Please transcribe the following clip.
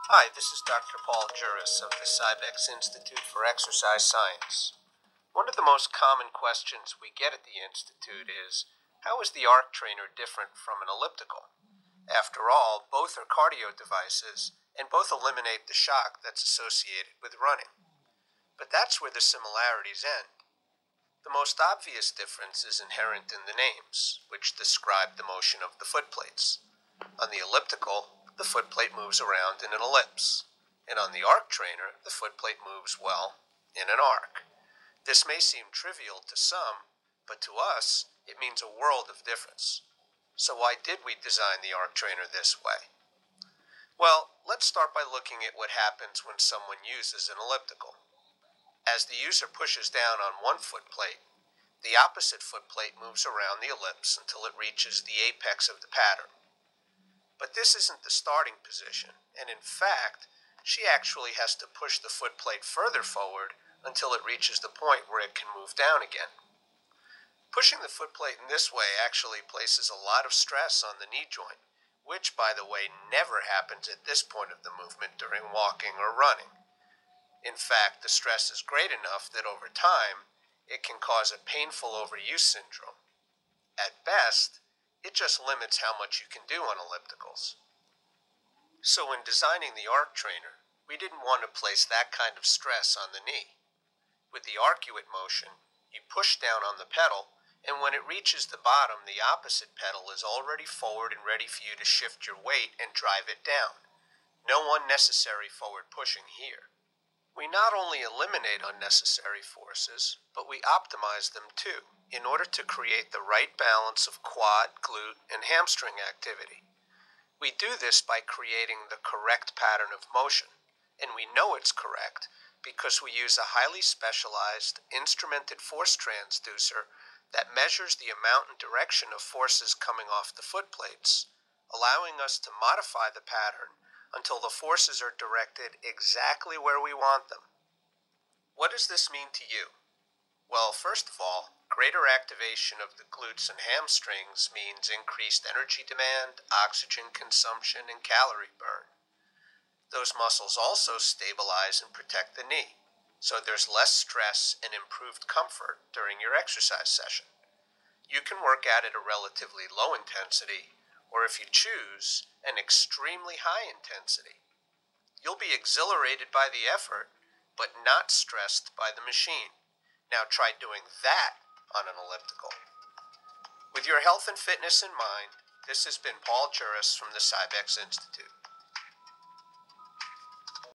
Hi, this is Dr. Paul Juris of the Cybex Institute for Exercise Science. One of the most common questions we get at the Institute is, how is the arc trainer different from an elliptical? After all, both are cardio devices, and both eliminate the shock that's associated with running. But that's where the similarities end. The most obvious difference is inherent in the names, which describe the motion of the foot plates. On the elliptical, the foot plate moves around in an ellipse, and on the arc trainer, the foot plate moves, in an arc. This may seem trivial to some, but to us, it means a world of difference. So why did we design the arc trainer this way? Well, let's start by looking at what happens when someone uses an elliptical. As the user pushes down on one foot plate, the opposite foot plate moves around the ellipse until it reaches the apex of the pattern. But this isn't the starting position, and in fact, she actually has to push the foot plate further forward until it reaches the point where it can move down again. Pushing the foot plate in this way actually places a lot of stress on the knee joint, which, by the way, never happens at this point of the movement during walking or running. In fact, the stress is great enough that over time, it can cause a painful overuse syndrome. At best, it just limits how much you can do on ellipticals. So when designing the arc trainer, we didn't want to place that kind of stress on the knee. With the arcuate motion, you push down on the pedal, and when it reaches the bottom, the opposite pedal is already forward and ready for you to shift your weight and drive it down. No unnecessary forward pushing here. We not only eliminate unnecessary forces, but we optimize them too, in order to create the right balance of quad, glute, and hamstring activity. We do this by creating the correct pattern of motion, and we know it's correct because we use a highly specialized instrumented force transducer that measures the amount and direction of forces coming off the foot plates, allowing us to modify the pattern until the forces are directed exactly where we want them. What does this mean to you? Well, first of all, greater activation of the glutes and hamstrings means increased energy demand, oxygen consumption, and calorie burn. Those muscles also stabilize and protect the knee, so there's less stress and improved comfort during your exercise session. You can work out at a relatively low intensity, or if you choose, an extremely high intensity. You'll be exhilarated by the effort, but not stressed by the machine. Now try doing that on an elliptical. With your health and fitness in mind, this has been Paul Juris from the Cybex Institute.